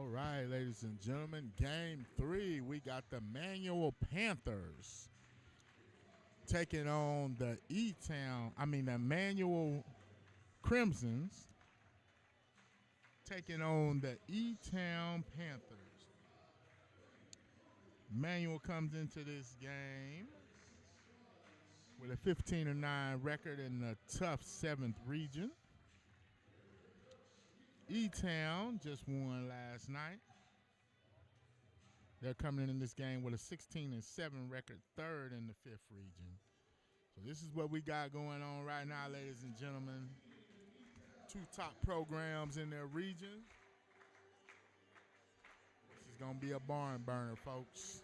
right, ladies and gentlemen, game 3. We got the Manual Panthers taking on the the Manual Crimsons taking on the E-Town Panthers. Manual comes into this game with a 15-9 record in the tough 7th region. E-Town just won last night. They're coming in this game with a 16-7 record, 3rd in the 5th region. So this is what we got going on right now, ladies and gentlemen. 2 top programs in their region. This is going to be a barn burner, folks.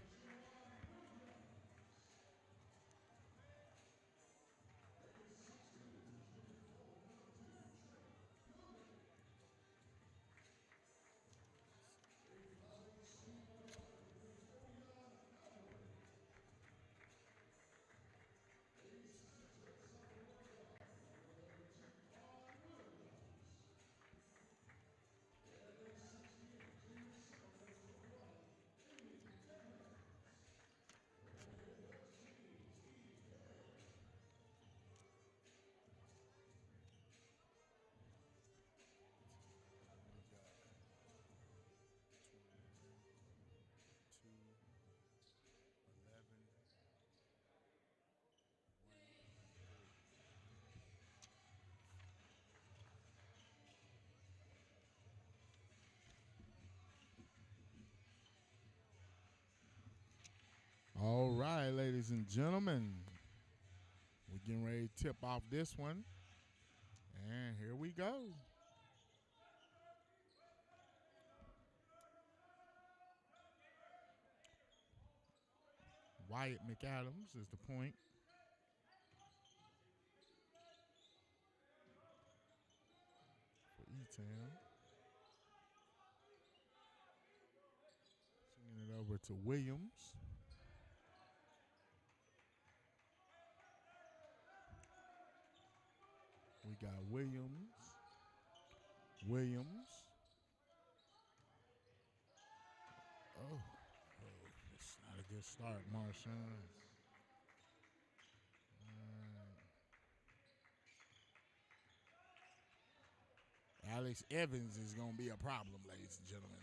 All right, ladies and gentlemen, we're getting ready to tip off this one. And here we go. Wyatt McAdams is the point. For E-Town. Sending it over to Williams. We got Williams. Oh, it's not a good start, Marshawn. Alex Evans is going to be a problem, ladies and gentlemen.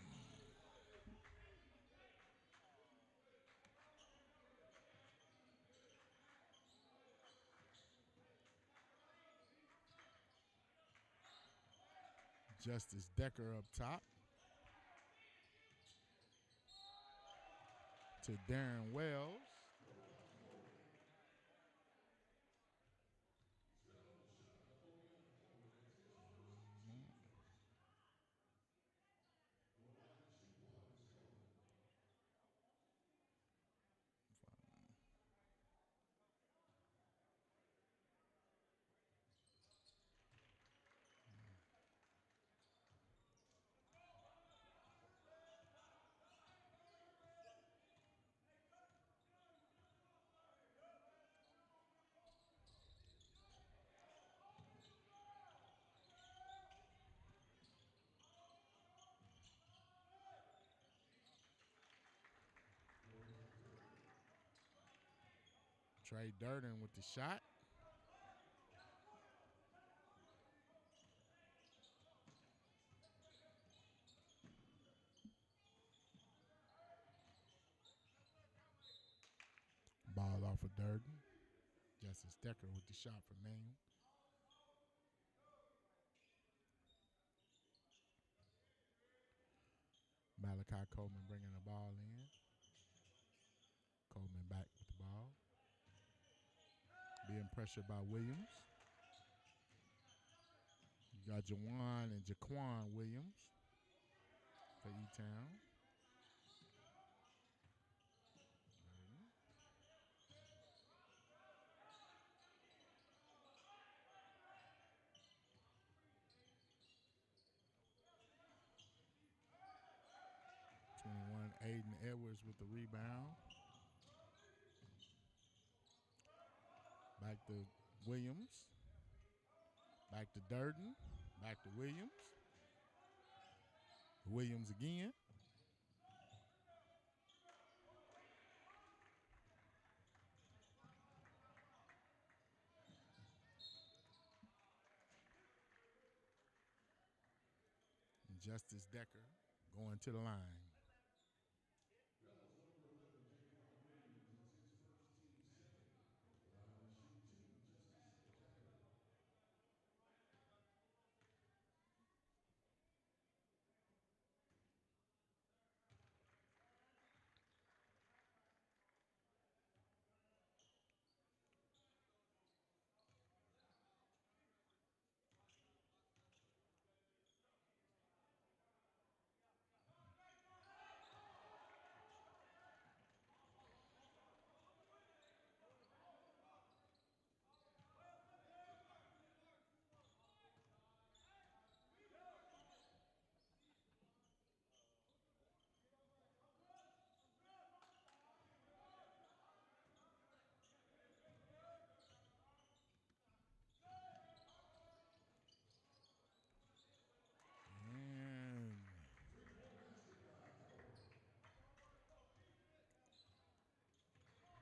Justice Decker up top. To Darren Wells. Trey Durden with the shot. Ball off of Durden. Justice Decker with the shot for Manual. Malachi Coleman bringing the ball in. Coleman back with the ball. Being pressured by Williams. You got Jawan and Jaquan Williams for E-Town. 21, Aiden Edwards with the rebound. Back to Williams. Back to Durden. Back to Williams. Williams again. Justice Decker going to the line.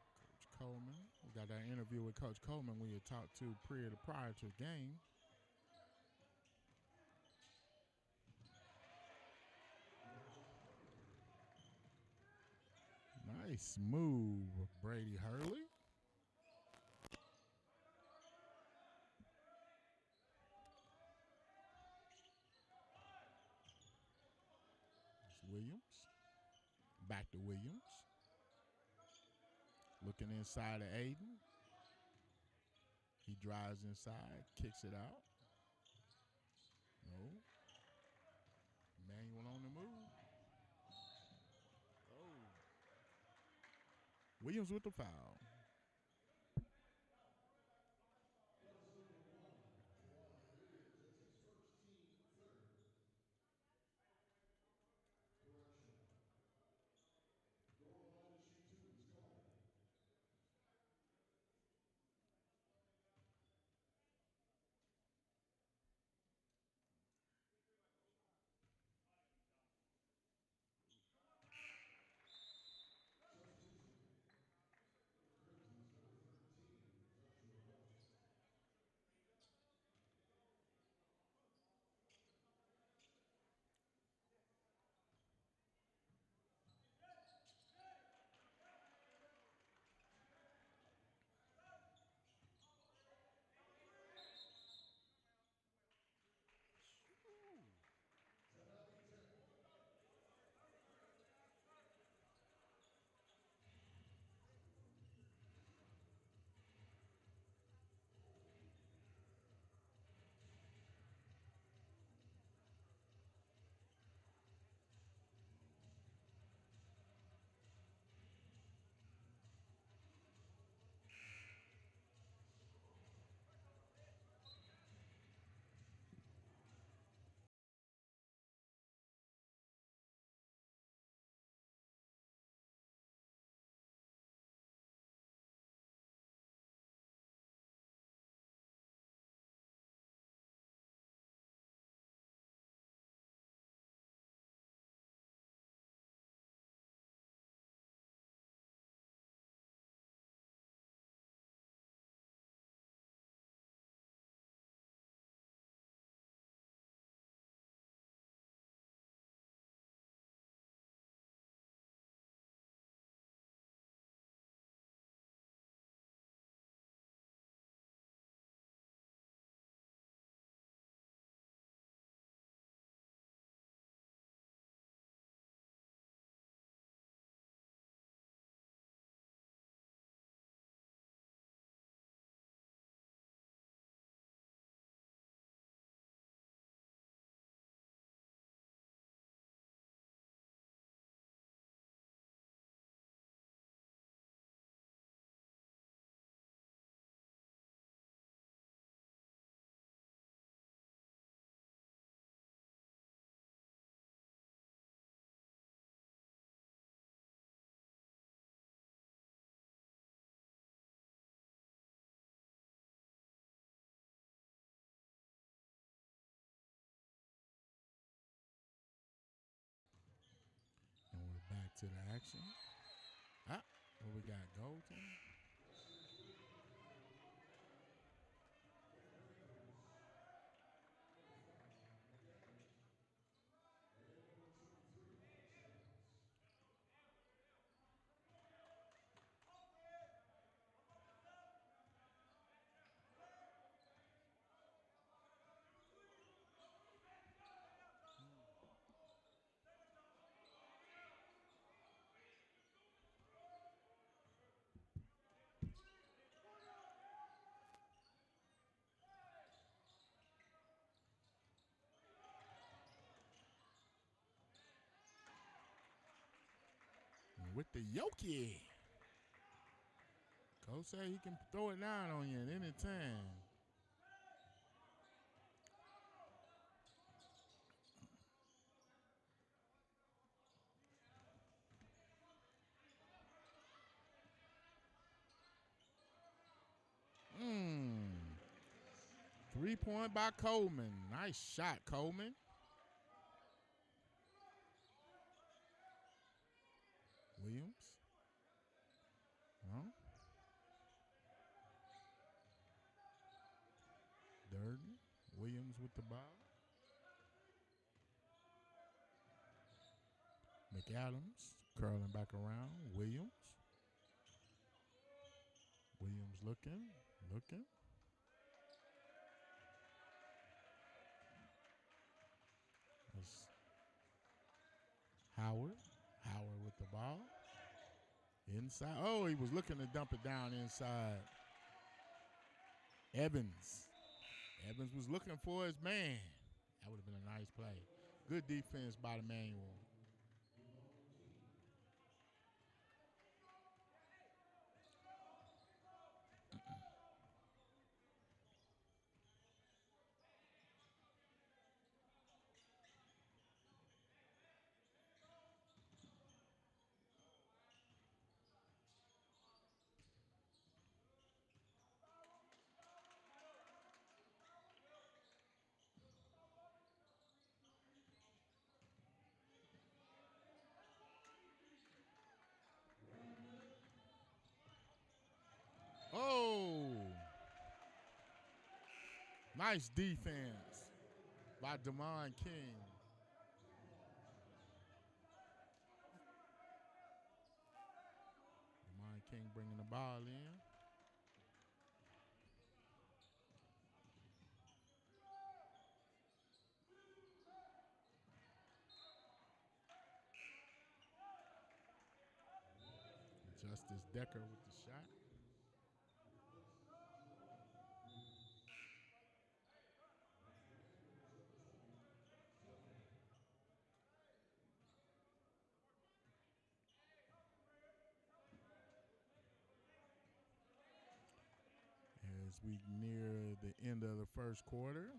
And Coach Coleman. We got that interview with Coach Coleman we had talked to prior to the game. Nice move, Brady Hurley. It's Williams. Back to Williams. Looking inside of Aiden. He drives inside, kicks it out. No. Manuel on the move. Oh. Williams with the foul. And we're back to the action. What we got, Golden? to Yoki. Coach said he can throw it down on you at any time. Mm. 3-point by Coleman. Nice shot, Coleman. Williams. No. Durden. Williams with the ball. McAdams curling back around. Williams. Williams looking. That's Howard. Howard with the ball. Inside. Oh, he was looking to dump it down inside. Evans. Evans was looking for his man. That would have been a nice play. Good defense by the Manual. Oh, nice defense by Dupont King. Dupont King bringing the ball in. Justice Decker with the shot. As we near the end of the first quarter.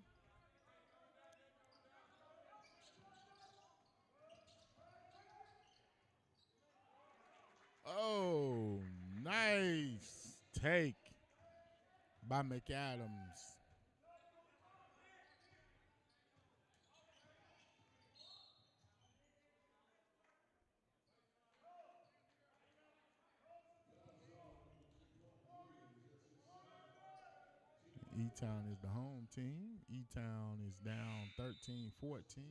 Oh, nice take by McAdams. E-Town is the home team. E-Town is down 13-14.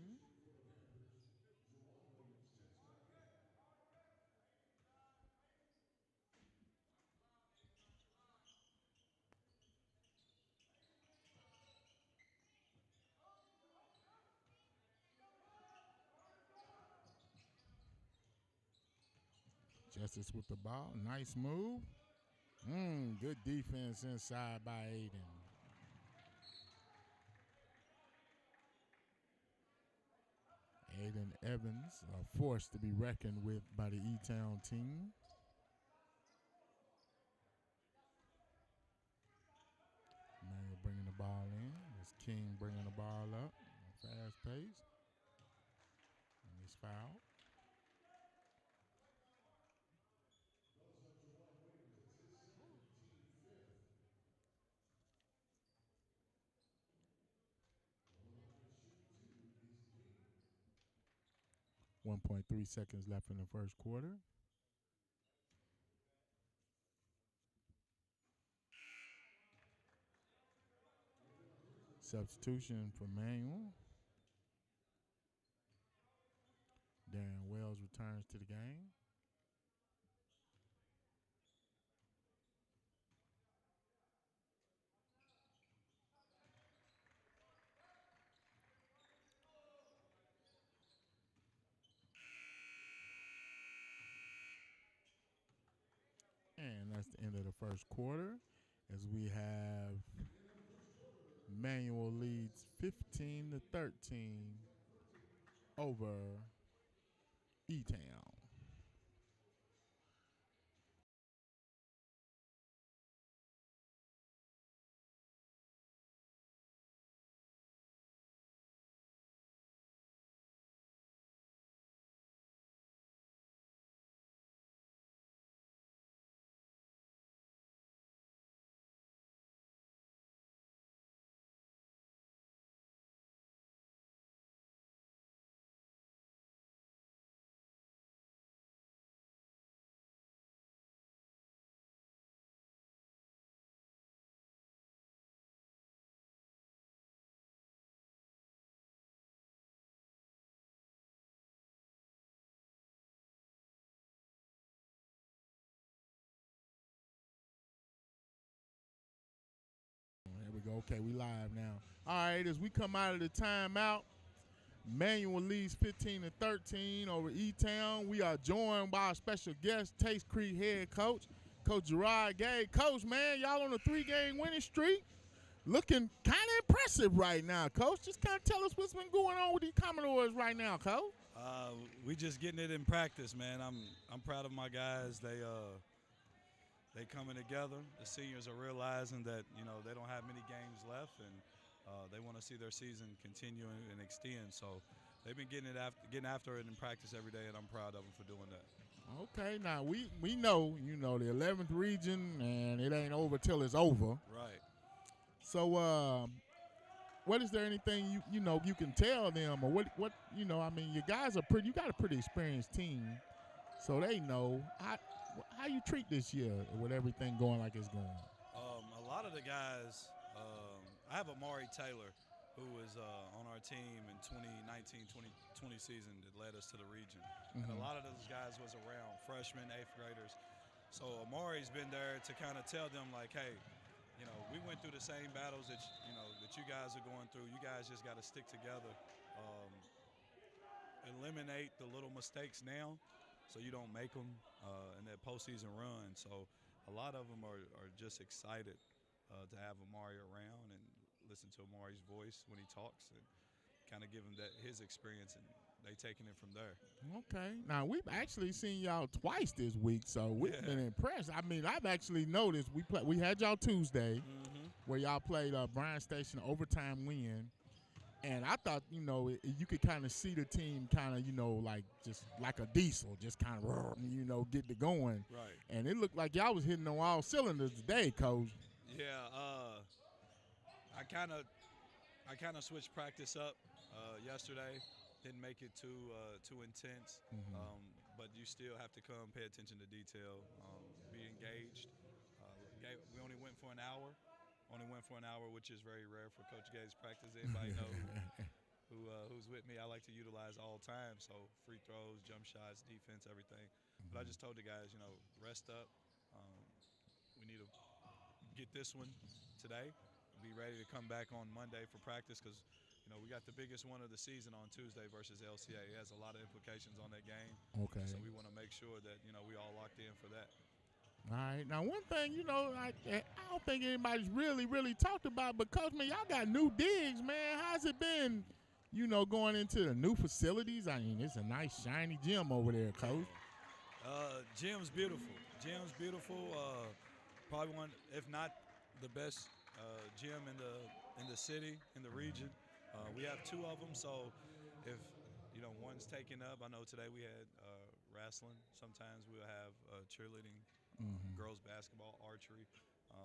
Justice with the ball. Nice move. Good defense inside by Aiden. Aiden Evans, a force to be reckoned with by the E-Town team. Manuel bringing the ball in. It's King bringing the ball up. Fast pace. And he's fouled. .3 seconds left in the first quarter. Substitution for Manuel. Darren Wells returns to the game. And that's the end of the first quarter as we have Manual leads 15-13 over E-Town. Okay, we live now. All right, as we come out of the timeout, Manual leads 15-13 over E-Town. We are joined by our special guest, Taste Creek head coach, Coach Gerard Gay. Coach, man, y'all on a 3-game winning streak. Looking kind of impressive right now, Coach. Just kind of tell us what's been going on with these Commodores right now, Coach. We just getting it in practice, man. I'm proud of my guys. They coming together. The seniors are realizing that they don't have many games left, and they want to see their season continue and extend. So they've been getting after it in practice every day, and I'm proud of them for doing that. Okay, now we know the 11th region, and it ain't over till it's over. Right. So what is there anything you can tell them, or what I mean, you guys are you got a pretty experienced team, so they know how you treat this year with everything going like it's going. A lot of the guys, I have Amari Taylor, who was on our team in 2019-2020 season that led us to the region. Mm-hmm. And a lot of those guys was around freshmen, 8th graders. So Amari's been there to kind of tell them, like, hey, we went through the same battles that you guys are going through. You guys just got to stick together, eliminate the little mistakes now, so you don't make them in that postseason run. So a lot of them are just excited to have Amari around and listen to Amari's voice when he talks and kind of give him his experience, and they taking it from there. Okay. Now, we've actually seen y'all twice this week, so we've been impressed. I mean, I've actually noticed we had y'all Tuesday where y'all played Bryan Station overtime win, and I thought, you could kind of see the team kind of, like just like a diesel, just kind of, get it going. Right. And it looked like y'all was hitting on all cylinders today, Coach. Yeah. I kind of switched practice up yesterday. Didn't make it too intense, but you still have to come pay attention to detail, be engaged. We only went for an hour. Which is very rare for Coach Gay's practice. Anybody know who's with me? I like to utilize all time, so free throws, jump shots, defense, everything. But I just told the guys, rest up. We need to get this one today. Be ready to come back on Monday for practice because, we got the biggest one of the season on Tuesday versus LCA. It has a lot of implications on that game. Okay. So we want to make sure that, we all locked in for that. All right. Now, one thing, I don't think anybody's really talked about, but, Coach, man, y'all got new digs, man. How's it been, going into the new facilities? I mean, it's a nice, shiny gym over there, Coach. Gym's beautiful. Probably one, if not the best gym in the city, in the region. We have 2 of them, so if one's taken up, I know today we had wrestling. Sometimes we'll have cheerleading, girls basketball, archery.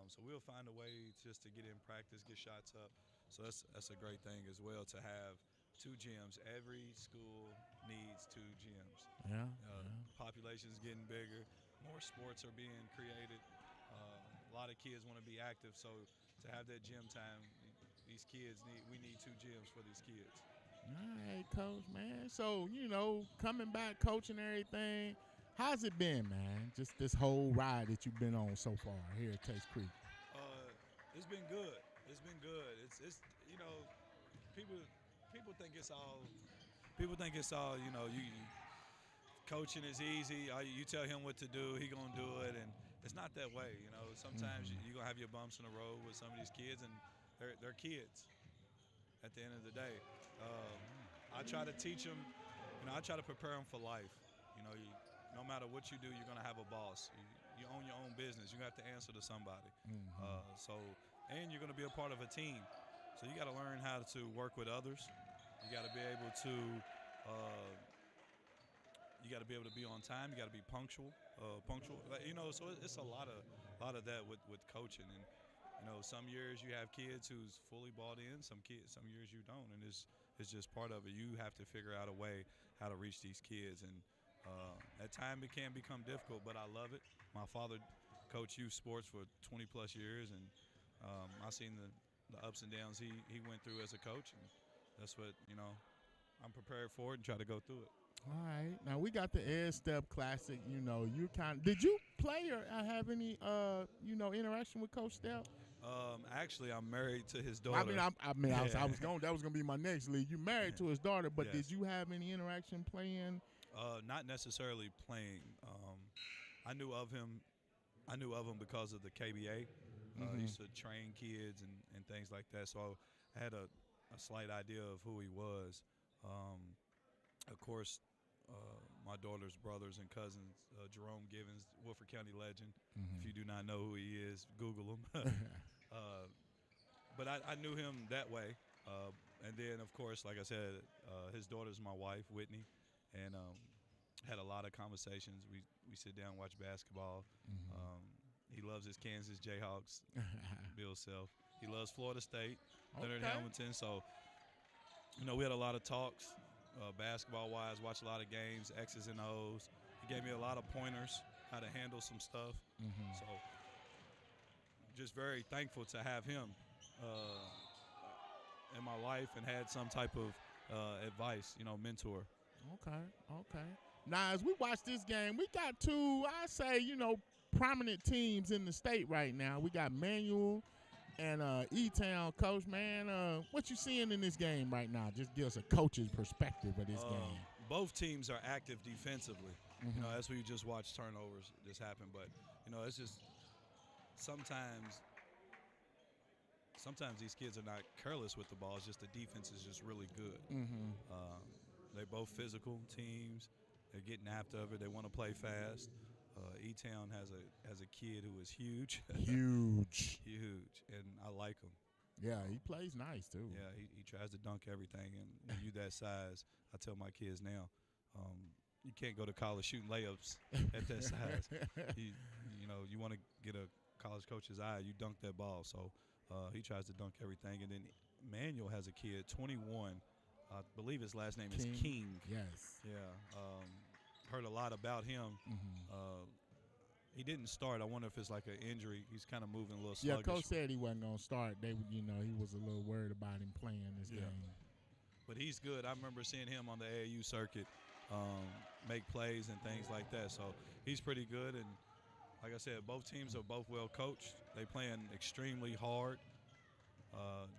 So we'll find a way just to get in practice, get shots up. So that's a great thing as well to have 2 gyms. Every school needs 2 gyms. Yeah. Population's getting bigger. More sports are being created. A lot of kids want to be active, so to have that gym time, we need 2 gyms for these kids. All right, Coach, man. So, coming back, coaching everything, how's it been, man? Just this whole ride that you've been on so far here at Taste Creek. It's been good. It's people think it's all you coaching is easy. You tell him what to do, he gonna do it, and it's not that way. Sometimes you're gonna have your bumps in the road with some of these kids, and they're kids at the end of the day. I try to teach them, I try to prepare them for life. No matter what you do, you're going to have a boss. You own your own business. You have to answer to somebody. And you're going to be a part of a team. So you got to learn how to work with others. You got to be able to be on time. You got to be punctual. So it's a lot of that with coaching. And some years you have kids who's fully bought in. Some years you don't, and it's just part of it. You have to figure out a way how to reach these kids, and at times it can become difficult. But I love it. My father coached youth sports for 20 plus years, and I've seen the ups and downs he went through as a coach, and that's what I'm prepared for it and try to go through it. All right. Now we got the Stepp Classic. Did you play or have any interaction with Coach Stepp? Actually, I'm married to his I daughter. mean, I was going. That was going to be my next lead. You married to his daughter, but Yes. did you have any interaction playing? Not necessarily playing. I knew of him. I knew of him because of the KBA. He used to train kids and things like that. So I had a slight idea of who he was. Of course, my daughter's brothers and cousins, Jerome Givens, Woodford County legend. If you do not know who he is, Google him. But I knew him that way. And then, of course, like I said, his daughter's my wife, Whitney, and had a lot of conversations. We sit down, watch basketball. He loves his Kansas Jayhawks, Bill Self. He loves Florida State, Leonard Hamilton. So, we had a lot of talks, basketball-wise, watched a lot of games, X's and O's. He gave me a lot of pointers, how to handle some stuff. So, just very thankful to have him in my life and had some type of advice, mentor. Okay. Now, as we watch this game, we got two, I say, prominent teams in the state right now. We got Manual and E-Town. Coach, man, what you seeing in this game right now? Just give us a coach's perspective of this game. Both teams are active defensively. As we just watched turnovers just happen. But, it's just sometimes these kids are not careless with the ball. It's just the defense is just really good. They're both physical teams. They're getting after it. They want to play fast. E-Town has a kid who is huge. Huge, and I like him. Yeah, he plays nice too. Yeah, he tries to dunk everything, and when you that size, I tell my kids now, you can't go to college shooting layups at that size. You want to get a college coach's eye, you dunk that ball. So he tries to dunk everything, and then Manuel has a kid, 21. I believe his last name is King. Yes. Yeah. Heard a lot about him. He didn't start. I wonder if it's like an injury. He's kind of moving a little sluggish. Yeah, coach said he wasn't going to start. He was a little worried about him playing this game. But he's good. I remember seeing him on the AAU circuit make plays and things like that. So he's pretty good. And like I said, both teams are both well coached. They playing extremely hard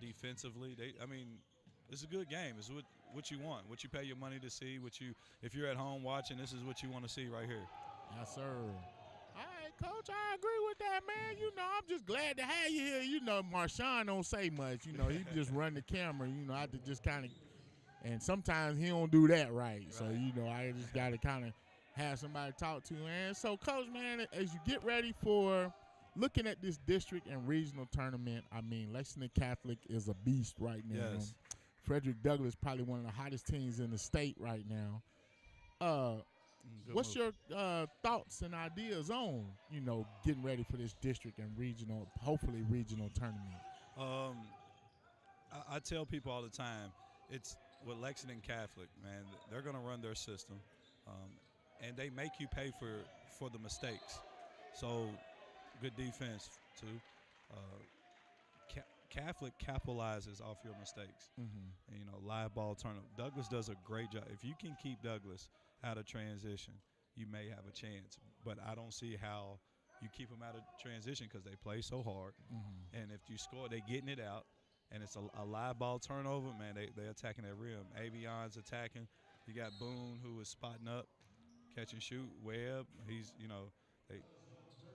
defensively. It's a good game. It's what you want, what you pay your money to see. If you're at home watching, this is what you want to see right here. Yes, sir. All right, Coach, I agree with that, man. I'm just glad to have you here. Marshawn don't say much. He just run the camera. I have to just kind of, and sometimes he don't do that right. So, I just got to kind of have somebody to talk to. And so, Coach, man, as you get ready for looking at this district and regional tournament, Lexington Catholic is a beast right now. Yes. Frederick Douglass probably one of the hottest teams in the state right now. What's your thoughts and ideas on, getting ready for this district and hopefully regional tournament? I tell people all the time, it's with Lexington Catholic, man, they're going to run their system, and they make you pay for the mistakes. So good defense, too. Catholic capitalizes off your mistakes. Live ball turnover. Douglass does a great job. If you can keep Douglass out of transition, you may have a chance. But I don't see how you keep them out of transition because they play so hard. And if you score, they're getting it out. And it's a live ball turnover, man, they're attacking that rim. Avion's attacking. You got Boone, who is spotting up, catch and shoot. Webb, he's,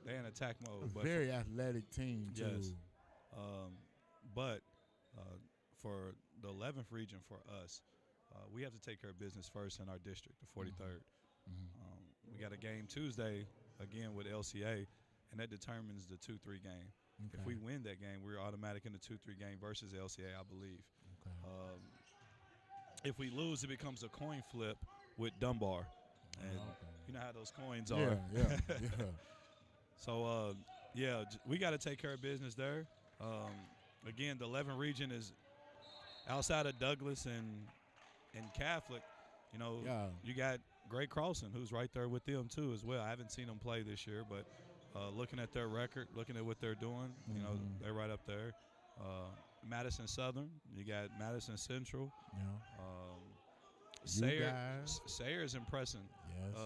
they're in attack mode. A very athletic team, too. Yes. But for the 11th region for us, we have to take care of business first in our district, the 43rd. We got a game Tuesday, again, with LCA, and that determines the 2-3 game. Okay. If we win that game, we're automatic in the 2-3 game versus LCA, I believe. Okay. If we lose, it becomes a coin flip with Dunbar. And you know how those coins are. Yeah. So, we got to take care of business there. Again, the 11th region is outside of Douglass and Catholic. You got Gray Crossan, who's right there with them too as well. I haven't seen them play this year, but looking at their record, looking at what they're doing, they're right up there. Madison Southern, you got Madison Central. Sayers impressing. Yes.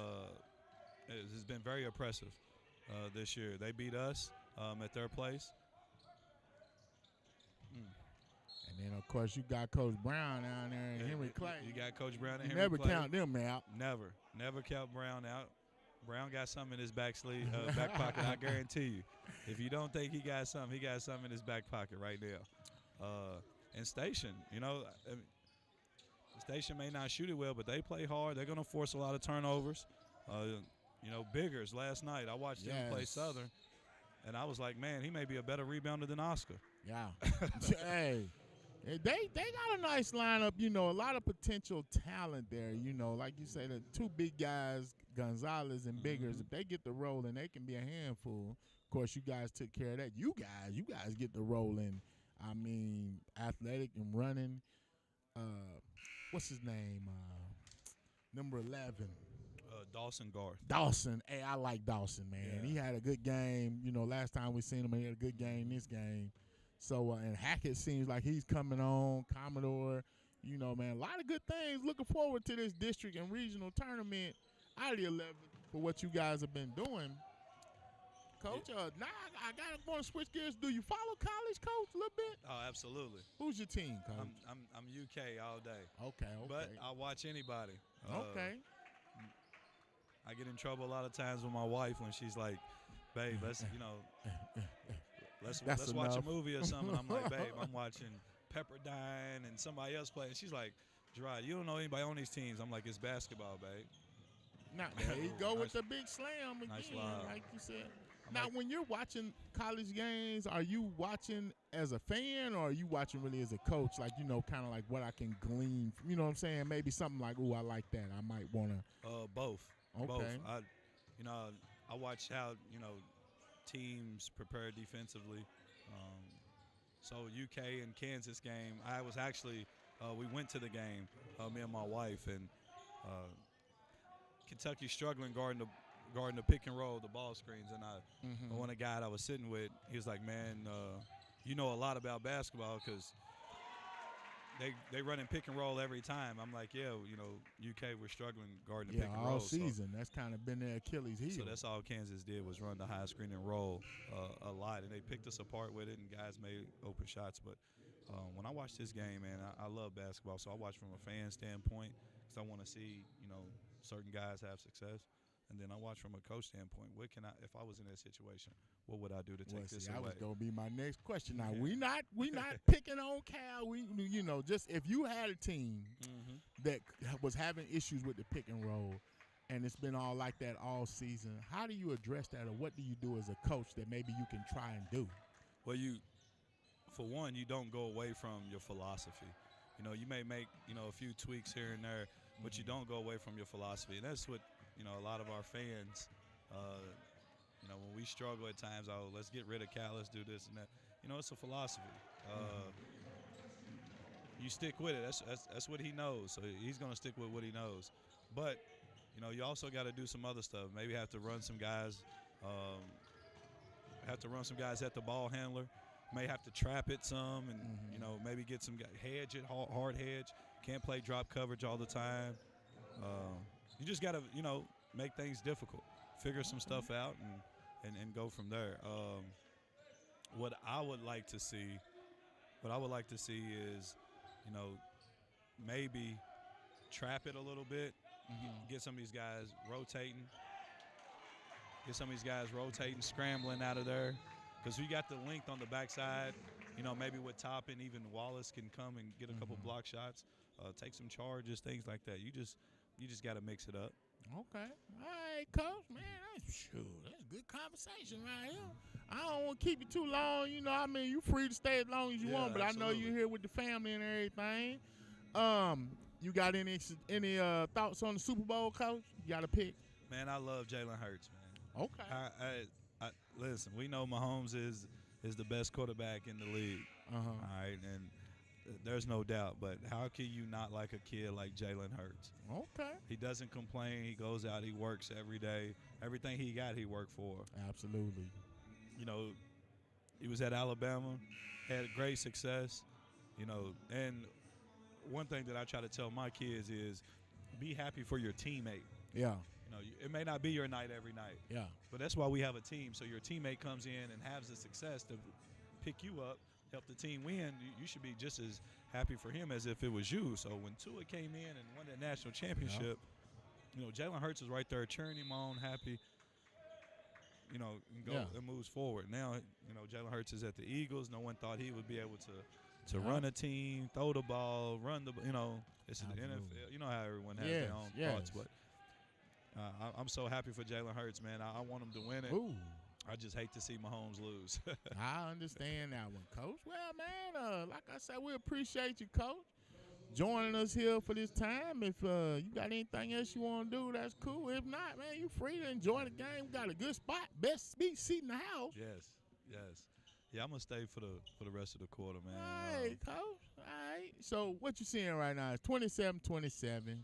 It has been very impressive this year. They beat us at their place. And then, of course, you got Coach Brown down there and Henry Clay. You got Coach Brown and you Henry Clay. Never count them out. Never count Brown out. Brown got something in his back pocket, I guarantee you. If you don't think he got something in his back pocket right now. And Station, Station may not shoot it well, but they play hard. They're going to force a lot of turnovers. Biggers last night, I watched him play Southern, and I was like, man, he may be a better rebounder than Oscar. Yeah. Hey. They got a nice lineup, a lot of potential talent there, like you say, the two big guys, Gonzalez and Biggers, if they get the rolling, they can be a handful. Of course, you guys took care of that. You guys get the rolling. I mean, athletic and running. What's his name? Number 11. Dawson Garth. Dawson. Hey, I like Dawson, man. Yeah. He had a good game. Last time we seen him, he had a good game this game. So, and Hackett seems like he's coming on. Commodore, man, a lot of good things. Looking forward to this district and regional tournament out of the 11 for what you guys have been doing. Coach, now I got to want to switch gears. Do you follow college, Coach, a little bit? Oh, absolutely. Who's your team, Coach? I'm UK all day. Okay. But I watch anybody. Okay. I get in trouble a lot of times with my wife when she's like, babe, let's watch a movie or something. I'm like, babe, I'm watching Pepperdine and somebody else play. And she's like, Gerard, you don't know anybody on these teams. I'm like, it's basketball, babe. Now, there you go with the big slam again, nice like you said. Now, when you're watching college games, are you watching as a fan or are you watching really as a coach? Like, kind of like what I can glean from, you know what I'm saying? Maybe something like, I like that. I might want to. Both. Okay. Both. I watch how, teams prepare defensively. So UK and Kansas game, I was actually, we went to the game, me and my wife, and Kentucky struggling guarding the pick and roll, the ball screens, and one of the guy I was sitting with, he was like, man, you know a lot about basketball because they running pick and roll every time. I'm like, yeah, UK we're struggling guarding the pick and roll. All season. That's kind of been their Achilles heel. So that's all Kansas did was run the high screen and roll a lot, and they picked us apart with it, and guys made open shots. But when I watch this game, man, I love basketball, so I watch from a fan standpoint because I want to see, certain guys have success. And then I watch from a coach standpoint. What can if I was in that situation, what would I do to take this away? That was gonna be my next question. Now we not picking on Cal. We just if you had a team that was having issues with the pick and roll, and it's been all like that all season, how do you address that, or what do you do as a coach that maybe you can try and do? Well, for one, you don't go away from your philosophy. You may make a few tweaks here and there, but you don't go away from your philosophy, and that's what. A lot of our fans, when we struggle at times, let's get rid of Cal, let's do this and that. It's a philosophy. You stick with it. That's what he knows. So he's going to stick with what he knows. But, you also got to do some other stuff. Maybe have to run some guys. At the ball handler. May have to trap it some and, maybe get some hedge it, hard hedge. Can't play drop coverage all the time. You just got to, make things difficult, figure some stuff out, and go from there. What I would like to see is, maybe trap it a little bit, get some of these guys rotating, scrambling out of there, because we got the length on the backside. Maybe with Toppin, even Wallace can come and get a couple block shots, take some charges, things like that. You just got to mix it up. Okay. All right, Coach. Man, that's a good conversation right here. I don't want to keep you too long. You free to stay as long as you want, but absolutely. I know you're here with the family and everything. You got any thoughts on the Super Bowl, Coach? You got a pick? Man, I love Jalen Hurts, man. Okay. I listen, we know Mahomes is the best quarterback in the league. All right, and there's no doubt, but how can you not like a kid like Jalen Hurts? Okay. He doesn't complain. He goes out. He works every day. Everything he got, he worked for. Absolutely. He was at Alabama, had great success, and one thing that I try to tell my kids is be happy for your teammate. Yeah. It may not be your night every night. Yeah. But that's why we have a team, so your teammate comes in and has the success to pick you up, help the team win, you should be just as happy for him as if it was you. So when Tua came in and won the national championship, Jalen Hurts is right there cheering him on, happy. And moves forward. Now, Jalen Hurts is at the Eagles. No one thought he would be able to run a team, throw the ball, run the. It's the NFL. You know how everyone has their own thoughts, but I'm so happy for Jalen Hurts, man. I want him to win it. Ooh. I just hate to see Mahomes lose. I understand that one, Coach. Well, man, like I said, we appreciate you, Coach, joining us here for this time. If you got anything else you want to do, that's cool. If not, man, you free to enjoy the game. We got a good spot, best seat in the house. Yes. Yeah, I'm gonna stay for the rest of the quarter, man. All right, Coach. All right. So what you seeing right now is 27-27.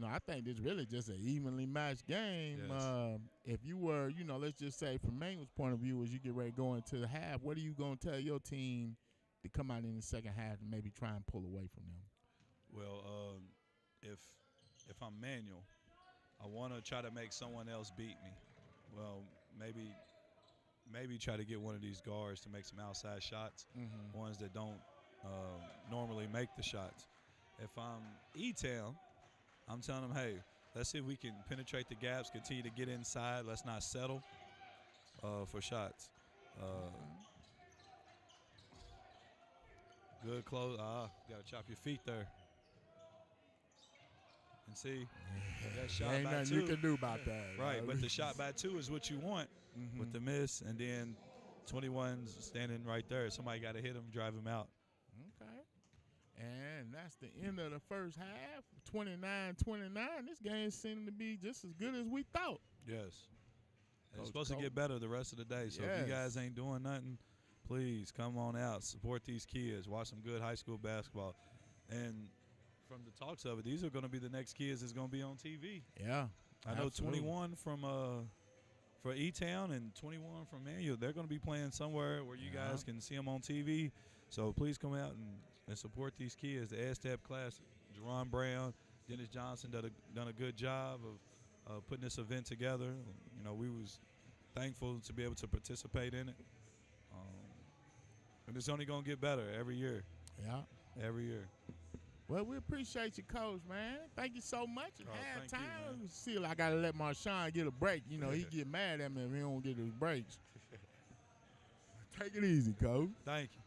I think this really just an evenly matched game. Yes. If you were, let's just say from Mangum's point of view, as you get ready to go into the half, what are you going to tell your team to come out in the second half and maybe try and pull away from them? Well, if I'm Manuel, I want to try to make someone else beat me. Well, maybe try to get one of these guards to make some outside shots, ones that don't normally make the shots. If I'm E-Town, I'm telling them, hey, let's see if we can penetrate the gaps, continue to get inside. Let's not settle for shots. Good close. Got to chop your feet there. And see, that shot ain't by nothing two. you can do about that. Right, but the shot by two is what you want with the miss, and then 21's standing right there. Somebody got to hit him, drive him out. Okay. And that's the end of the first half, 29-29. This game seemed to be just as good as we thought. Yes. It's supposed to get better the rest of the day. So if you guys ain't doing nothing, please come on out, support these kids, watch some good high school basketball. And from the talks of it, these are going to be the next kids that's going to be on TV. Yeah. I know 21 from for E-Town and 21 from Manual. They're going to be playing somewhere where you guys can see them on TV. So please come out and support these kids. The Stepp class, Jerron Brown, Dennis Johnson done a good job of putting this event together. We was thankful to be able to participate in it. And it's only going to get better every year. Yeah. Every year. Well, we appreciate you, Coach, man. Thank you so much. Thank you, man. See, I got to let Marshawn get a break. He get mad at me if he don't get his breaks. Take it easy, Coach. Thank you.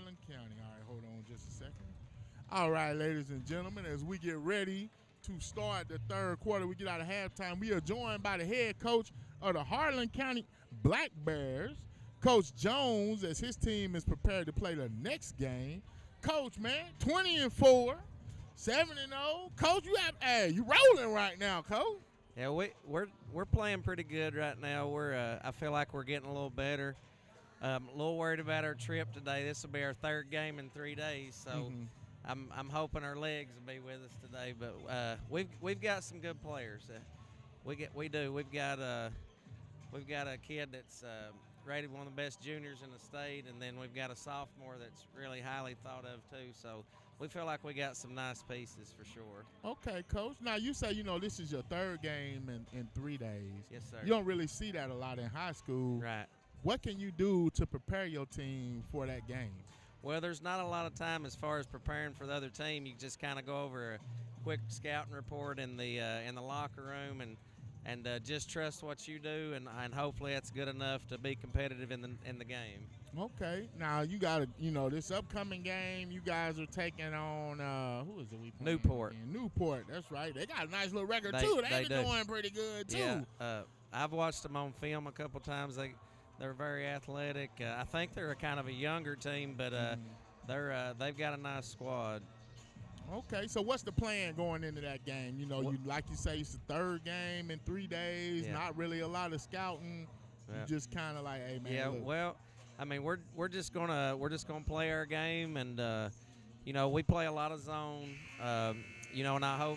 Harlan County. All right, hold on just a second. All right, ladies and gentlemen, as we get ready to start the third quarter, we get out of halftime. We are joined by the head coach of the Harlan County Black Bears, Coach Jones, as his team is prepared to play the next game. Coach, man, 20-4, 7-0. Coach, you rolling right now, Coach. Yeah, we're playing pretty good right now. I feel like we're getting a little better. A little worried about our trip today. This will be our third game in 3 days, so I'm hoping our legs will be with us today. But we've got some good players. We do. We've got a kid that's rated one of the best juniors in the state, and then we've got a sophomore that's really highly thought of too. So we feel like we got some nice pieces for sure. Okay, Coach. Now, you say, this is your third game in 3 days. Yes, sir. You don't really see that a lot in high school. Right. What can you do to prepare your team for that game? Well, there's not a lot of time as far as preparing for the other team. You just kind of go over a quick scouting report in the locker room and just trust what you do, and hopefully that's good enough to be competitive in the game. Okay. Now, you got to, this upcoming game, you guys are taking on, who is it we playing? Newport. Again? Newport, that's right. They got a nice little record, too. They've been doing pretty good, too. Yeah, I've watched them on film a couple times. They're very athletic. I think they're a kind of a younger team, but they've got a nice squad. Okay, so what's the plan going into that game? You like you say, it's the third game in 3 days. Yeah. Not really a lot of scouting. Yeah. You just kind of like, hey man. Yeah, look. Well, I mean, we're just gonna play our game, and we play a lot of zone. And I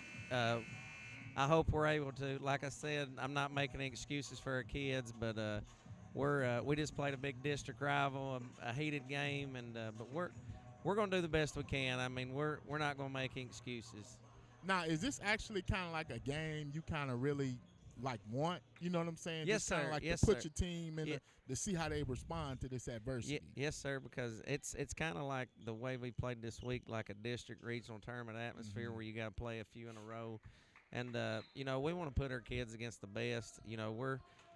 hope we're able to. Like I said, I'm not making any excuses for our kids, but we just played a big district rival, a heated game, and but we're going to do the best we can. I mean, we're not going to make any excuses. Now, is this actually kind of like a game you kind of really want? You know what I'm saying? Yes, just sir. Like Yes, to put sir. your team in to see how they respond to this adversity. Yes, sir. Because it's kind of like the way we played this week, like a district regional tournament atmosphere where you got to play a few in a row, and we want to put our kids against the best.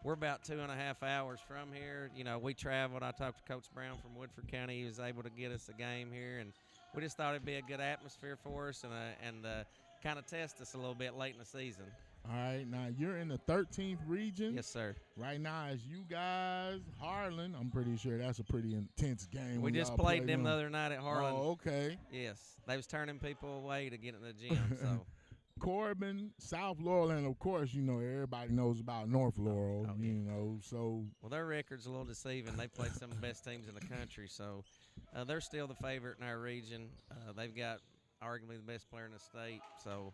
We're about 2.5 hours from here. We traveled. I talked to Coach Brown from Woodford County. He was able to get us a game here, and we just thought it'd be a good atmosphere for us and kind of test us a little bit late in the season. All right, now you're in the 13th region. Yes, sir. Right now, as you guys, Harlan, I'm pretty sure that's a pretty intense game. We just played them the other night at Harlan. Oh, okay. Yes, they was turning people away to get in the gym, so. Corbin, South Laurel, and of course, everybody knows about North Laurel, so. Well, their record's a little deceiving. They played some of the best teams in the country, so they're still the favorite in our region. They've got arguably the best player in the state, so,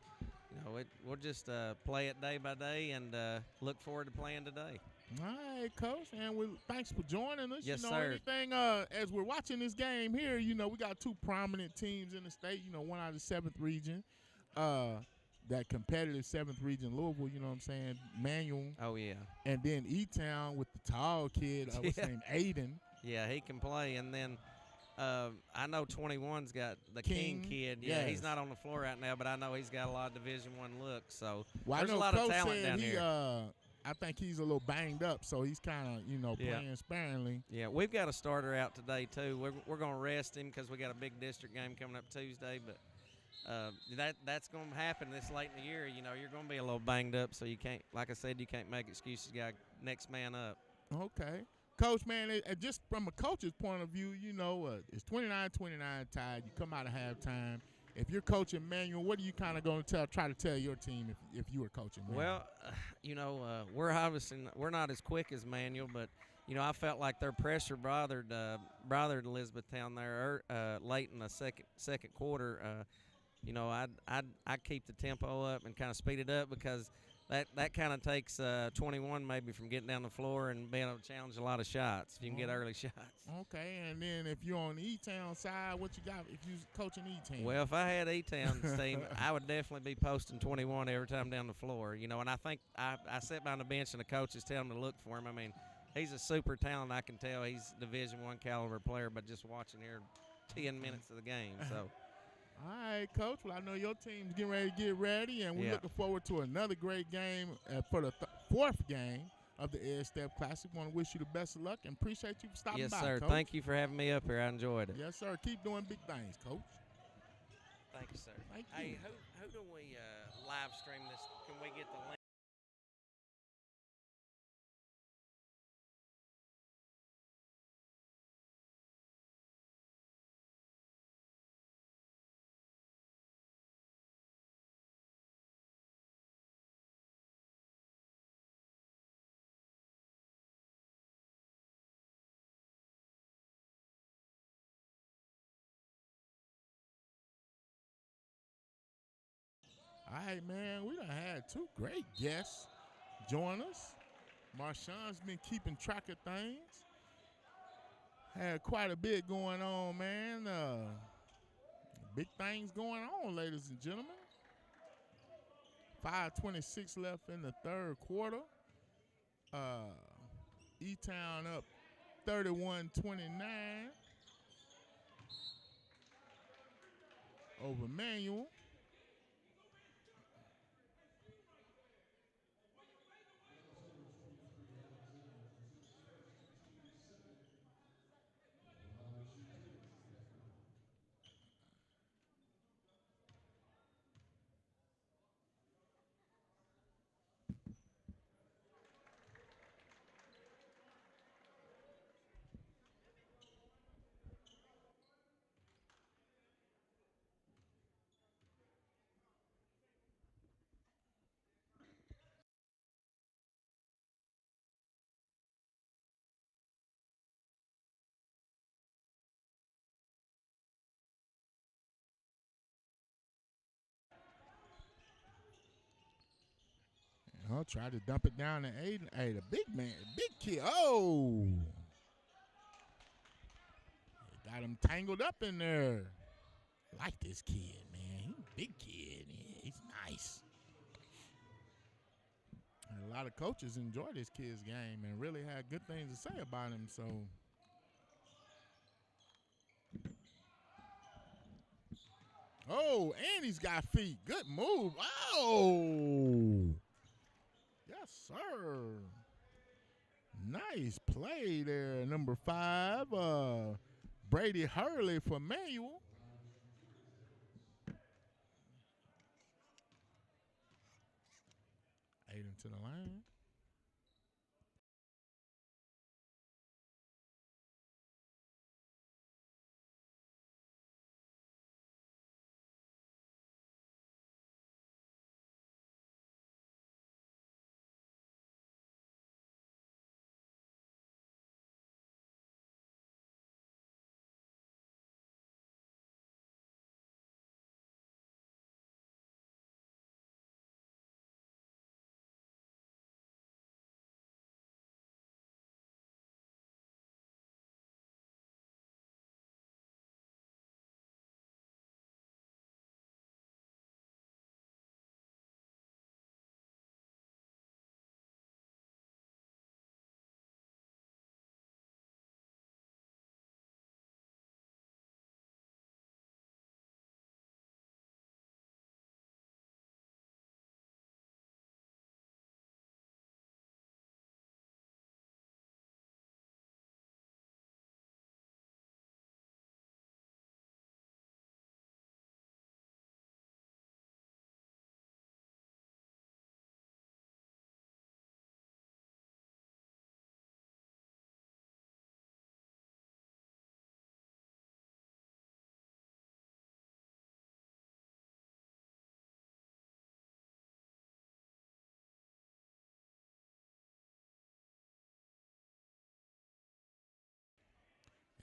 we'll just play it day by day and look forward to playing today. All right, Coach, and thanks for joining us. Yes, sir. Anything, as we're watching this game here, we got two prominent teams in the state, one out of the 7th region. That competitive 7th region Louisville, you know what I'm saying, Manual. Oh, yeah. And then E-Town with the tall kid, what's his name, Aiden. Yeah, he can play. And then I know 21's got the King kid. Yeah, yes. He's not on the floor right now, but I know he's got a lot of Division I looks. So there's a lot of talent down here. I think he's a little banged up, so he's kind of, playing sparingly. Yeah, we've got a starter out today, too. We're going to rest him because we got a big district game coming up Tuesday, but that's going to happen this late in the year. You're going to be a little banged up, so you can't, like I said, you can't make excuses. You got next man up. Okay. Coach, man, just from a coach's point of view, it's 29-29 tied. You come out of halftime. If you're coaching Manual, what are you kind of going to try to tell your team if you were coaching Manual? Well, we're obviously we're not as quick as Manual, but I felt like their pressure bothered Elizabethtown there late in the second quarter. I'd keep the tempo up and kind of speed it up because that kind of takes 21 maybe from getting down the floor and being able to challenge a lot of shots if you can get early shots. Okay, and then if you're on the E-Town side, what you got if you're coaching E-Town? Well, if I had E-Town's team, I would definitely be posting 21 every time down the floor. And I think I sit behind the bench and the coaches tell them to look for him. I mean, he's a super talent. I can tell he's Division I caliber player, but just watching here 10 minutes of the game. So. All right, Coach. Well, I know your team's getting ready to get ready, and we're looking forward to another great game for the fourth game of the Stepp Classic. Want to wish you the best of luck and appreciate you for stopping Yes, by, sir. Coach. Thank you for having me up here. I enjoyed it. Yes, sir. Keep doing big things, Coach. Thank you, sir. Thank you. Hey, who do we live stream this? Can we get the link? All right, man. We done had two great guests join us. Marshawn's been keeping track of things. Had quite a bit going on, man. Big things going on, ladies and gentlemen. 5:26 left in the third quarter. E-Town up 31-29 over Manual. I'll try to dump it down to Aiden. Hey, the big man, big kid. Oh! They got him tangled up in there. I like this kid, man. He's a big kid. He's nice. And a lot of coaches enjoy this kid's game and really had good things to say about him. So, oh, and he's got feet. Good move. Oh! Yes, sir. Nice play there, number 5. Brady Hurley for Manual. Aiden to the line.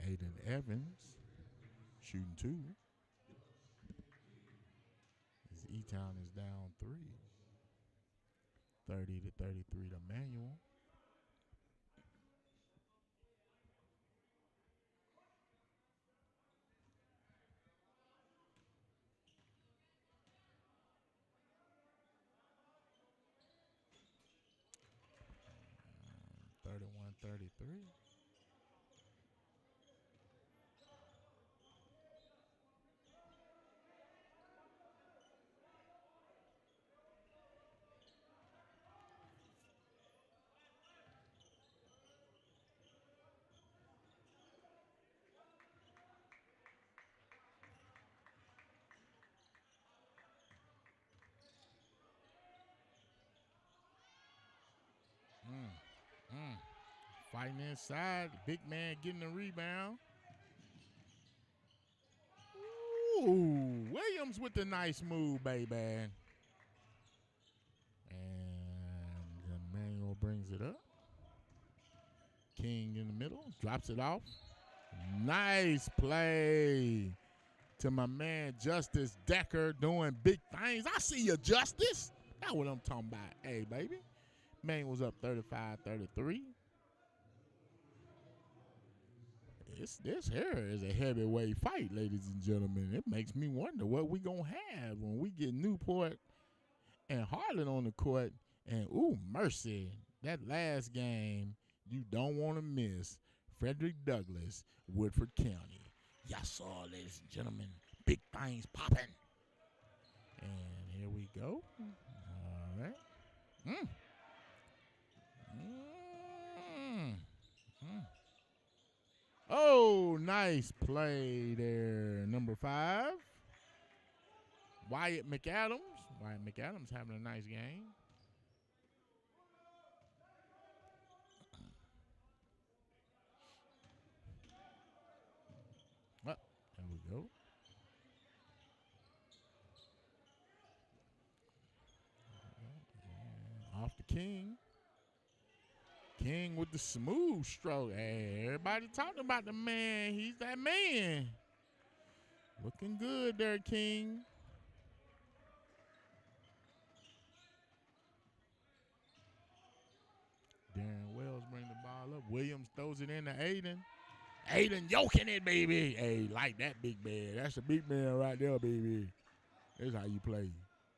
Aiden Evans shooting 2. As E-Town is down 3. 30-33 to Manual. Um, 31-33. Fighting inside. The big man getting the rebound. Ooh, Williams with the nice move, baby. And Emmanuel brings it up. King in the middle, drops it off. Nice play to my man Justice Decker doing big things. I see you, Justice. That's what I'm talking about. Hey, baby. Man was up 35-33. This here is a heavyweight fight, ladies and gentlemen. It makes me wonder what we going to have when we get Newport and Harlan on the court. And, ooh, mercy. That last game you don't want to miss. Frederick Douglass, Woodford County. Y'all saw, ladies and gentlemen, big things popping. And here we go. All right. Oh, nice play there. Number 5. Wyatt McAdams. Wyatt McAdams having a nice game. Oh, there we go. Off the King. King with the smooth stroke. Hey, everybody talking about the man. He's that man. Looking good there, King. Darren Wells bring the ball up. Williams throws it in to Aiden. Aiden yoking it, baby. Hey, like that big man. That's a big man right there, baby. That's how you play.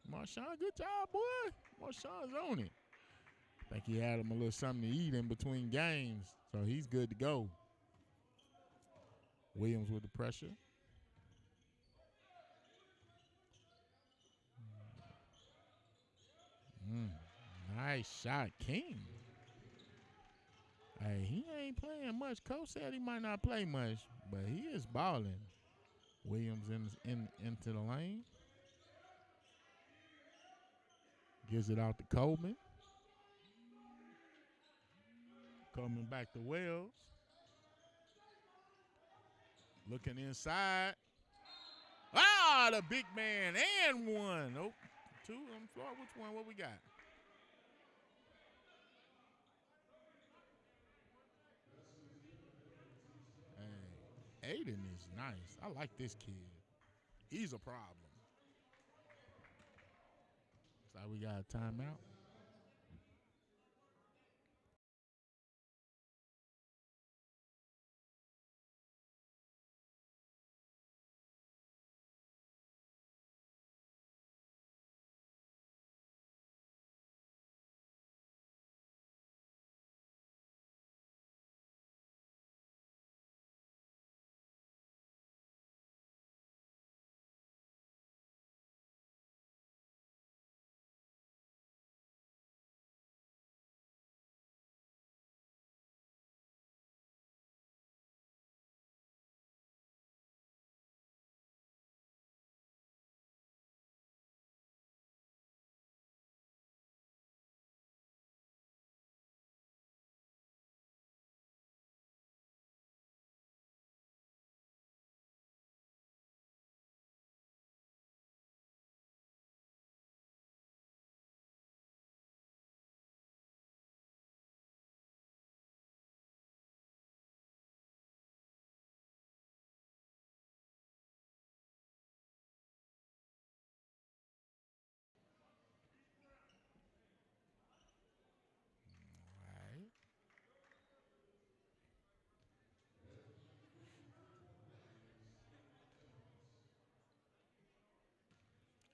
Marshawn, good job, boy. Marshawn's on it. I think he had him a little something to eat in between games, so he's good to go. Williams with the pressure. Nice shot, King. Hey, he ain't playing much. Coach said he might not play much, but he is balling. Williams into the lane. Gives it out to Coleman. Coming back to Wells. Looking inside. Ah, the big man and one. Oh, 2 on the floor. Which one? What we got? Hey, Aiden is nice. I like this kid. He's a problem. So we got a timeout.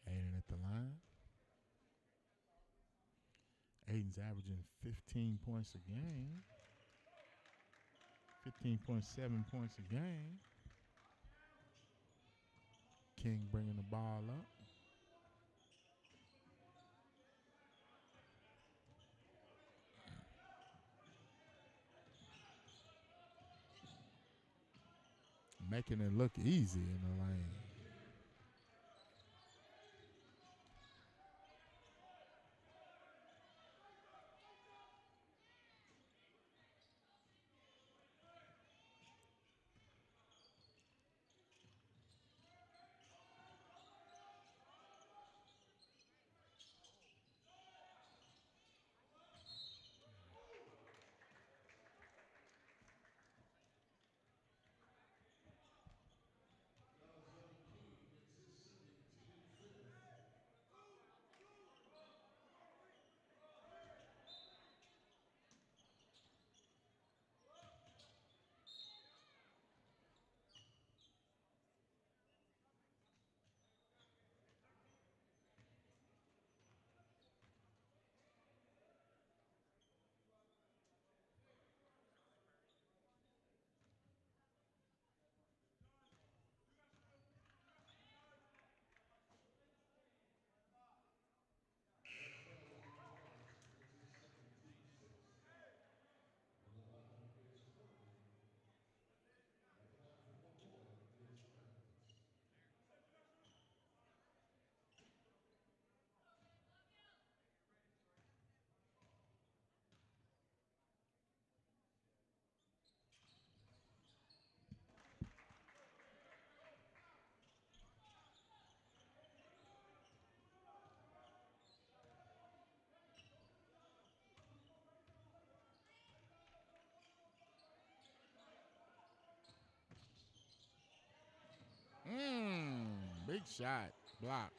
Aiden at the line. Aiden's averaging 15 points a game. 15.7 points a game. King bringing the ball up. Making it look easy in the lane. shot. Blocked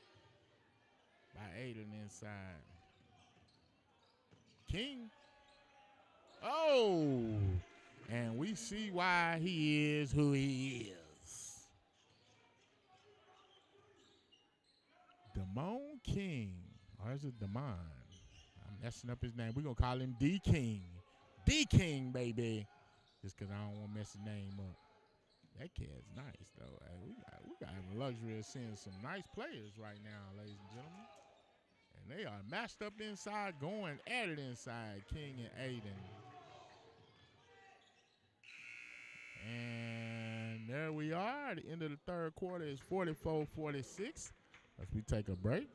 by Aiden inside. King. Oh. And we see why he is who he is. Damone King. Or is it Damon? I'm messing up his name. We're going to call him D King. D King, baby. Just because I don't want to mess his name up. That kid's nice, though. We got the luxury of seeing some nice players right now, ladies and gentlemen. And they are matched up inside, going at it inside, King and Aiden. And there we are. The end of the third quarter is 44-46. As we take a break.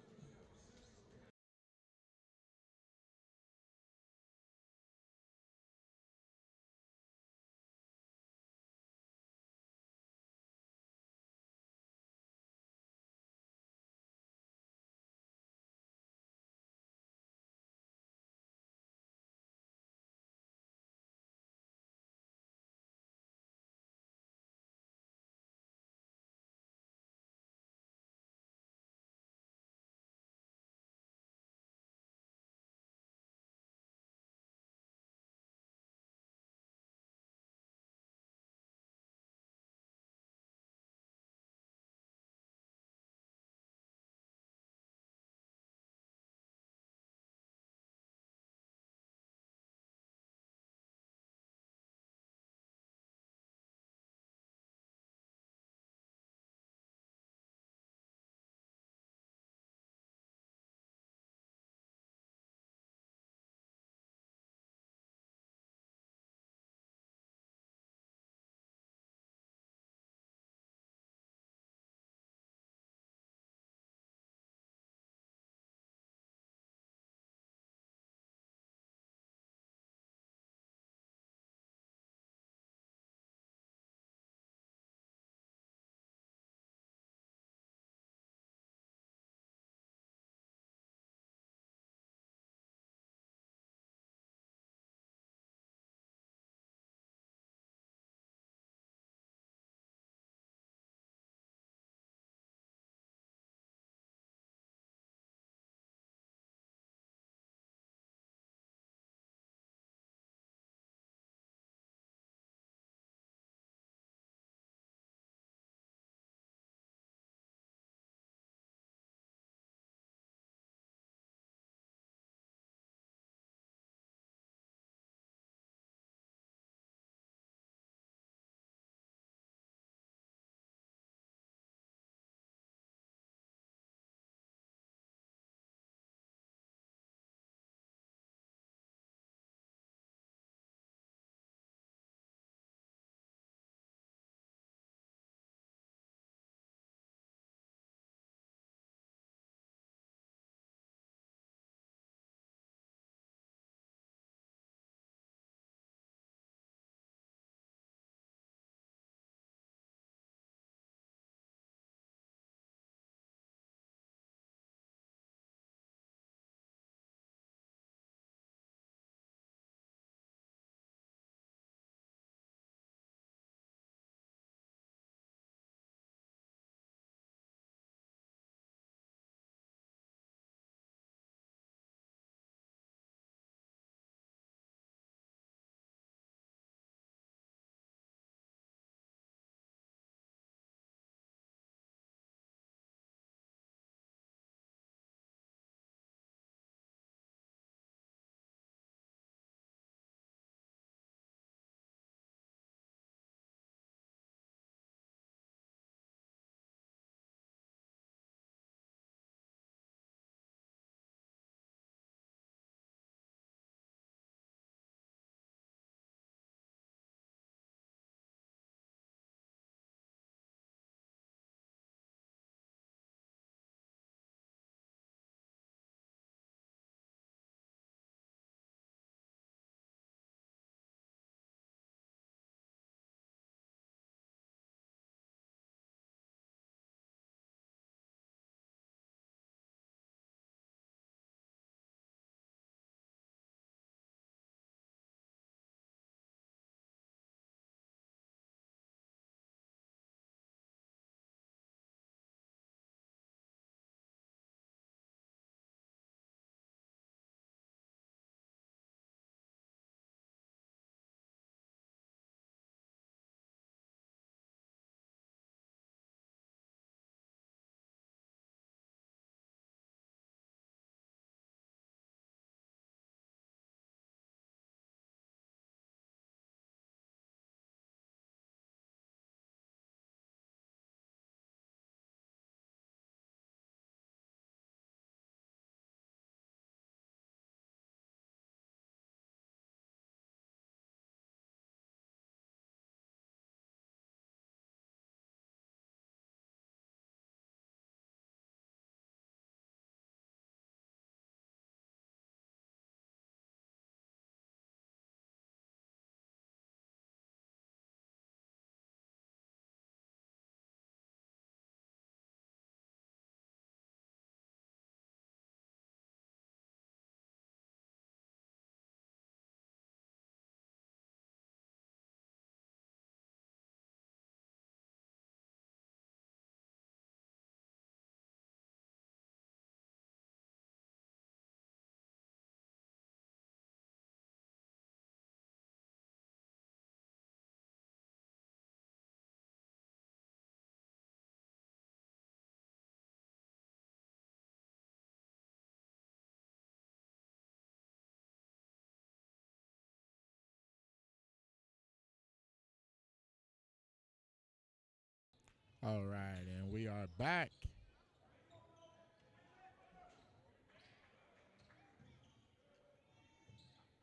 All right, and we are back.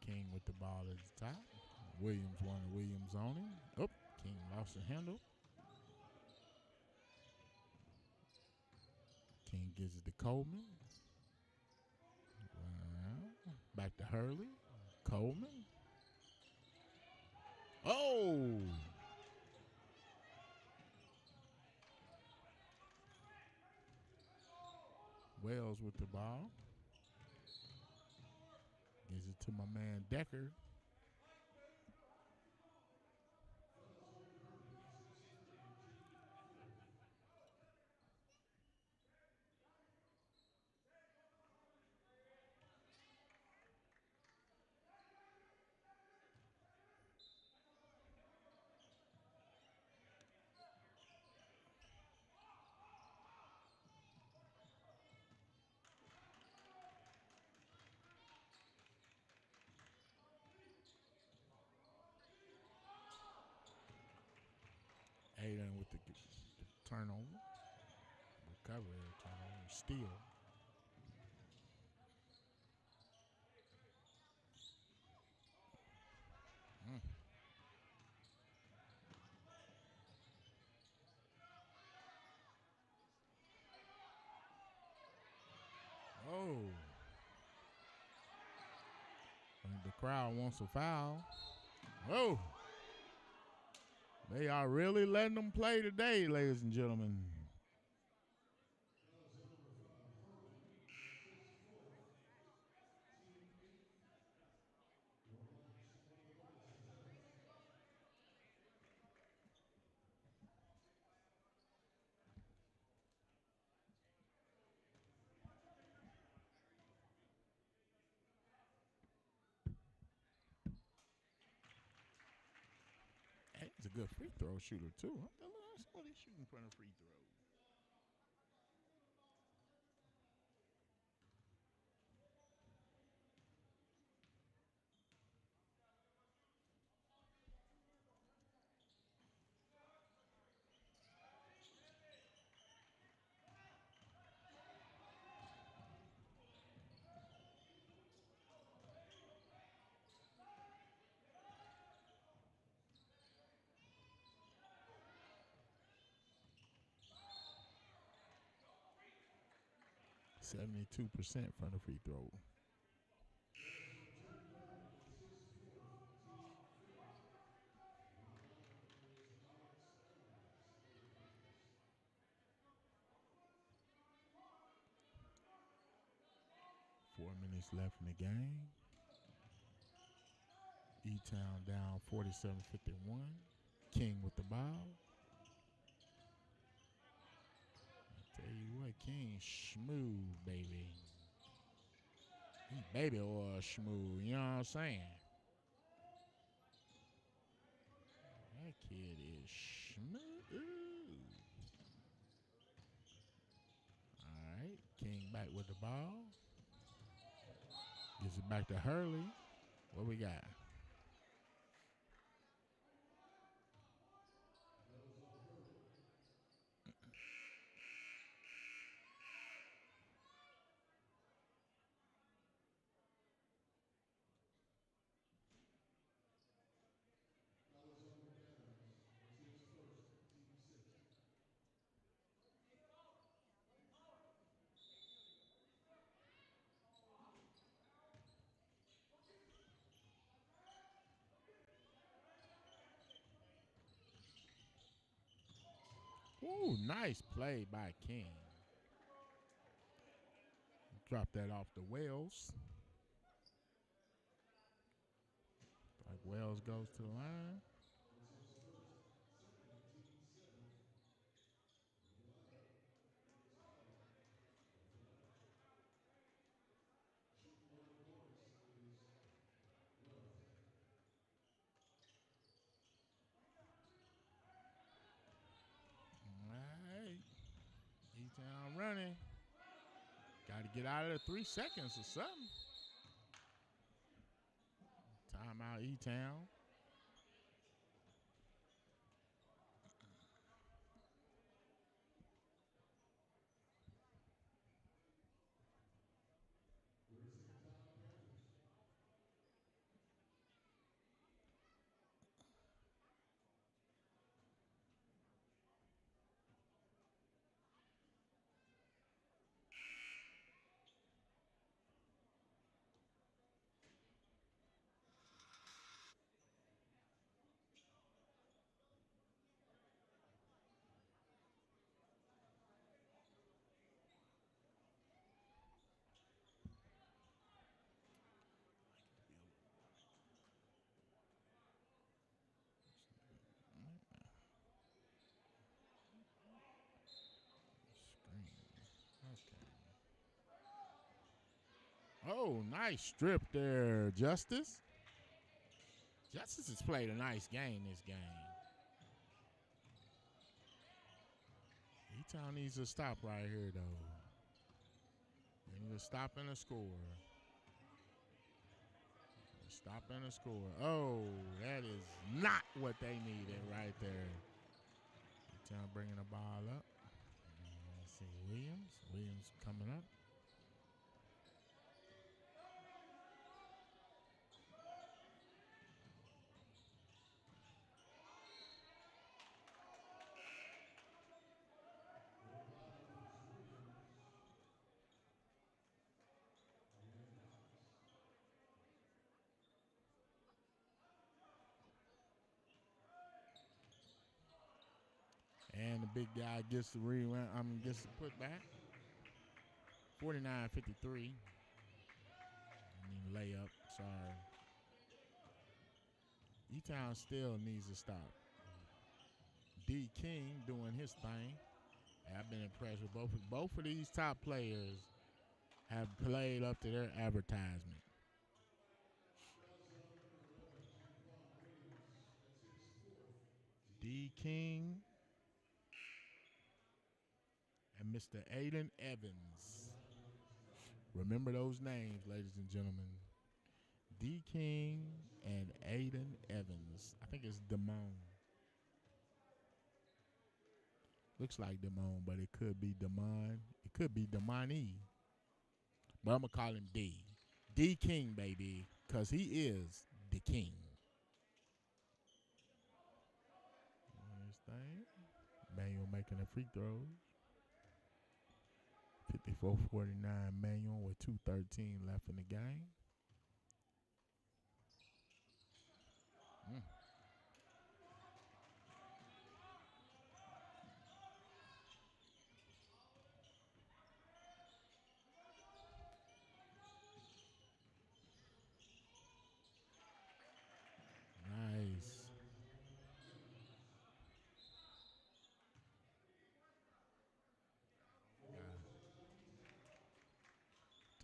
King with the ball at the top. Williams wanted Williams on him. Oh, King lost the handle. King gives it to Coleman. Back to Hurley. Coleman. Oh! Wells with the ball. Gives it to my man Decker. Aiden with the turnover. Recovery, turnover, steal. Oh. And the crowd wants a foul. Oh. They are really letting them play today, ladies and gentlemen. Hey, he's a good free throw shooter, too. What he's shooting from the free throw. %72% from the free throw. Four minutes left in the game. E-Town down 47-51. King with the ball. I tell you what, King smooth, baby. He baby oil smooth, you know what I'm saying? That kid is smooth. All right, King back with the ball. Gives it back to Hurley. What we got? Ooh, nice play by King. Drop that off to Wells. Like Wells goes to the line. All right. E-Town running. Got to get out of there 3 seconds or something. Timeout E-Town. Oh, nice strip there, Justice. Justice has played a nice game this game. E-Town needs to stop right here, though. They need to stop and a score. Stop and a score. Oh, that is not what they needed right there. E-Town bringing the ball up. Let's see, Williams. Williams coming up. And the big guy gets the gets the putback. 49-53. Layup. Sorry. E-Town still needs to stop. D. King doing his thing. I've been impressed with both of these top players have played up to their advertisement. D. King and Mr. Aiden Evans. Remember those names, ladies and gentlemen. D. King and Aiden Evans. I think it's Damone. Looks like Damone, but it could be Damon. It could be Damani. But I'm going to call him D. D. King, baby, because he is the king. This thing. Manuel making the free throws. 54-49 Manuel with 2:13 left in the game. Nice.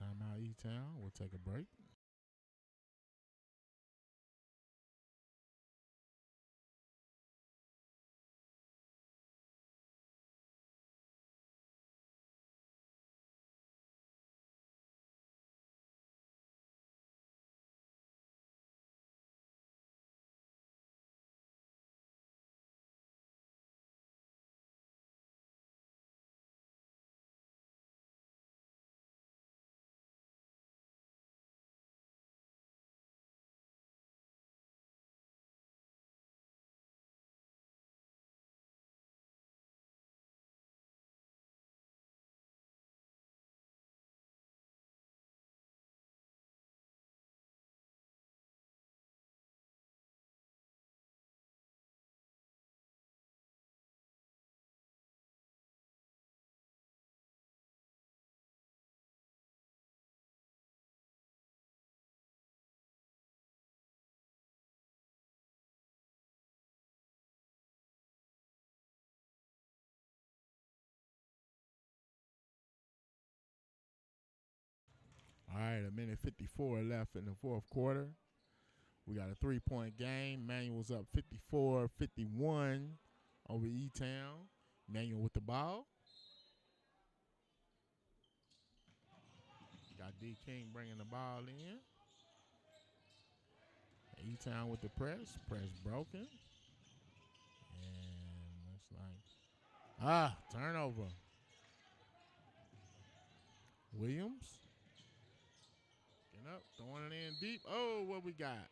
Timeout E-Town. We'll take a break. All right, 1:54 left in the fourth quarter. We got a 3-point game. Manuel's up 54-51 over E-Town. Manuel with the ball. Got D. King bringing the ball in. E-Town with the press. Press broken. And looks like, turnover. Williams. Getting up, throwing it in deep. Oh, what we got?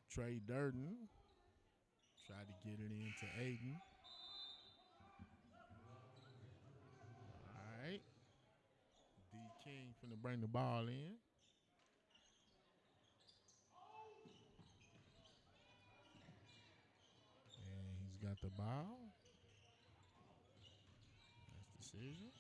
Trey Durden. Tried to get it into Aiden. All right. D. King finna bring the ball in. And he's got the ball. Nice decision.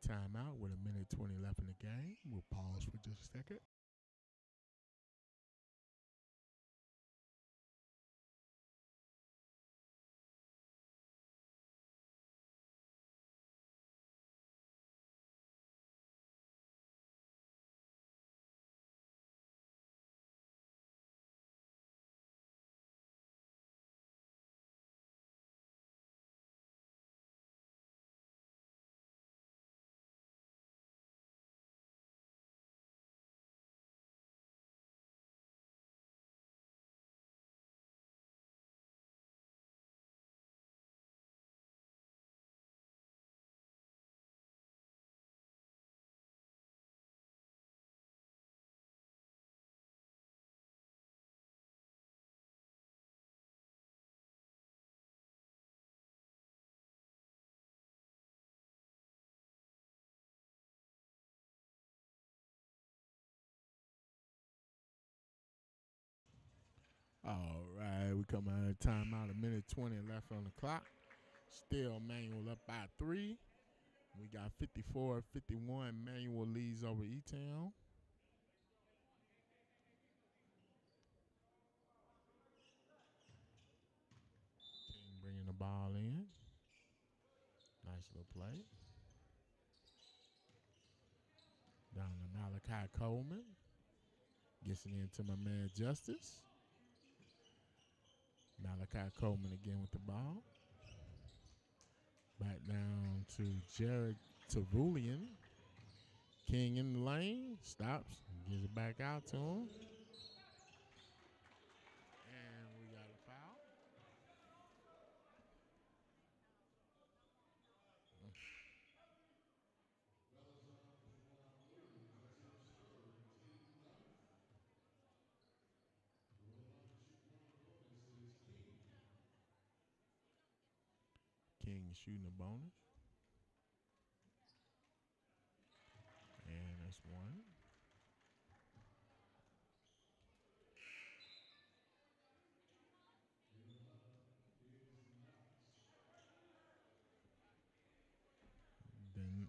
timeout with 1:20 left in the game. We'll pause for just a second. All right, we come out of timeout. 1:20 left on the clock. Still Manual up by 3. We got 54-51. Manual leads over E-Town. King bringing the ball in. Nice little play. Down to Malachi Coleman. Gets it into my man Justice. Malachi Coleman again with the ball. Back down to Jared Tavulian. King in the lane. Stops. Gives it back out to him. And we got a foul. King is shooting a bonus. And that's one. Then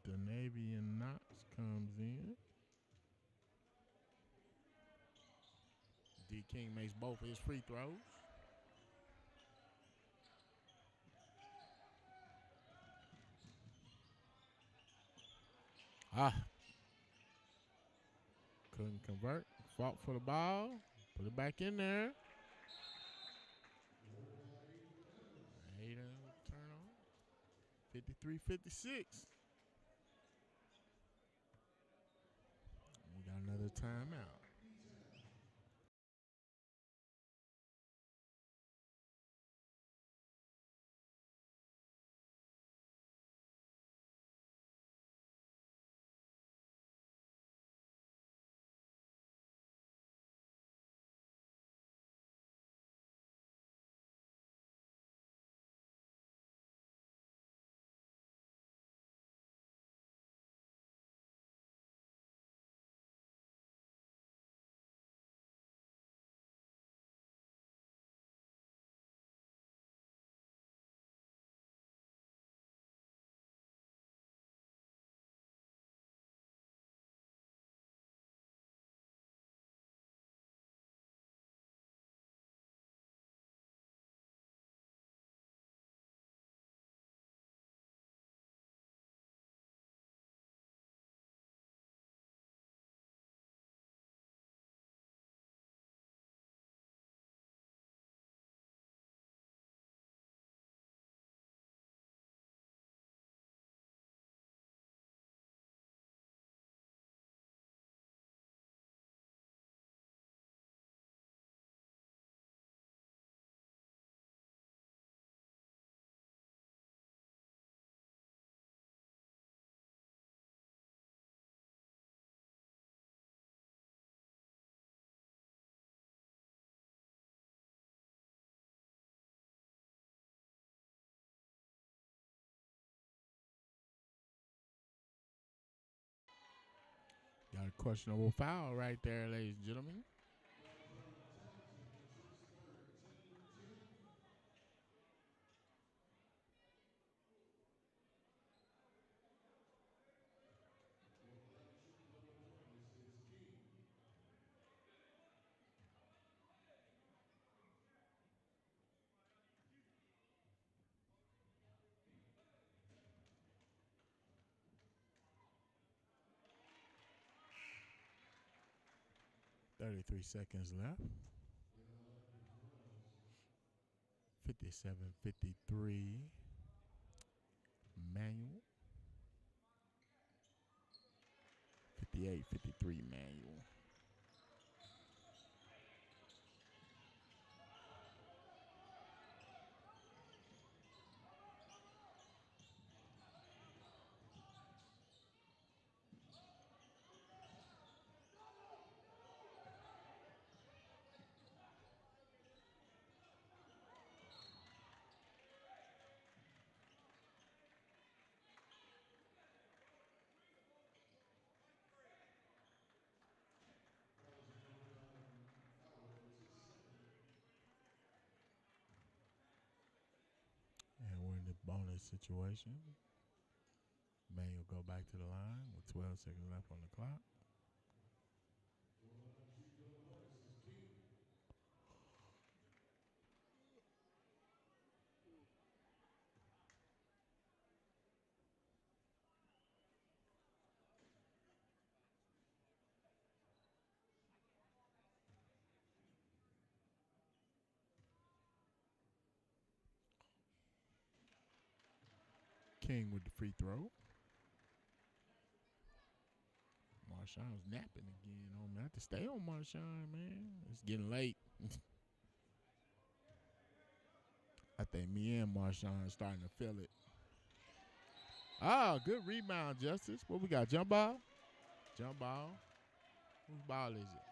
Danavian Knox comes in. D. King makes both his free throws. Couldn't convert. Fought for the ball. Put it back in there. Hayden turn on. 53-56. We got another timeout. Got a questionable foul right there, ladies and gentlemen. 33 seconds left. 57-53. Manual. 58-53 manual. And we're in the bonus situation. May will go back to the line with 12 seconds left on the clock. King with the free throw. Marshawn's napping again on me. I have to stay on Marshawn, man. It's getting late. I think me and Marshawn are starting to feel it. Ah, good rebound, Justice. What we got? Jump ball? Jump ball. Whose ball is it?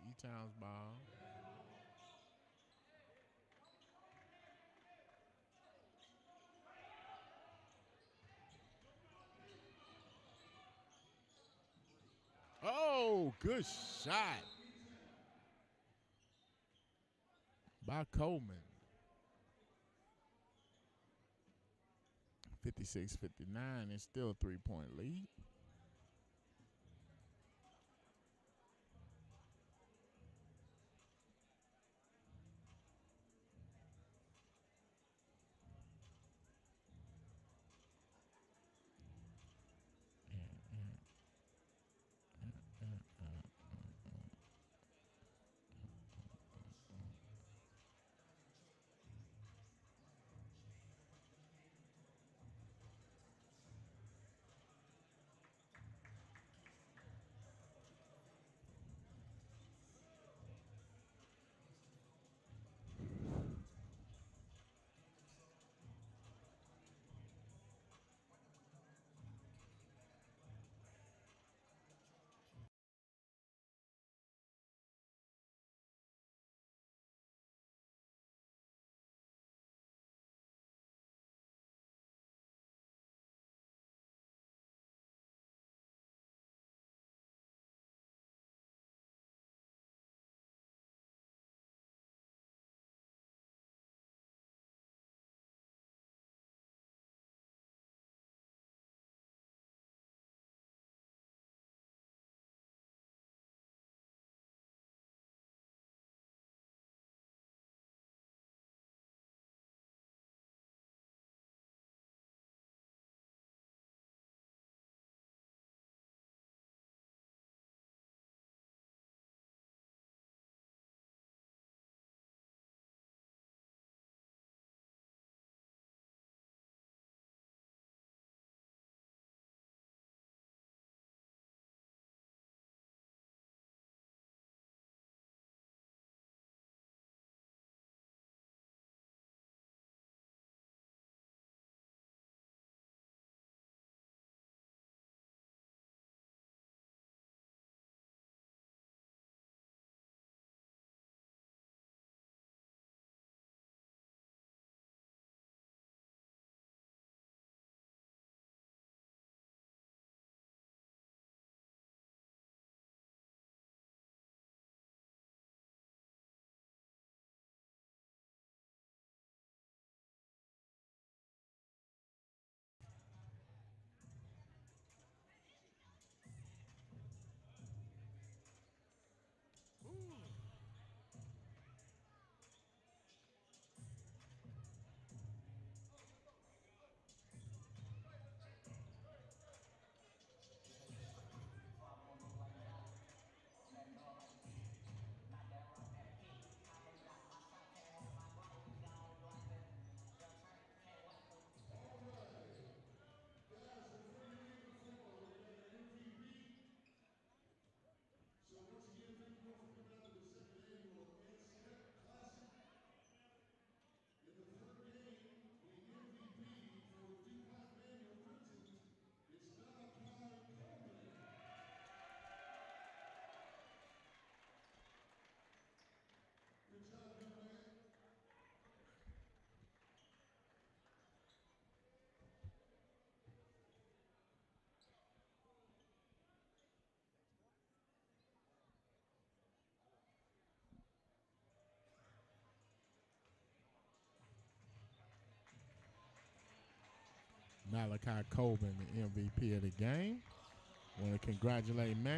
E-Town's ball. Oh, good shot by Coleman. 56-59. It's still a three-point lead. Malachi Colvin, the MVP of the game. Want to congratulate Max.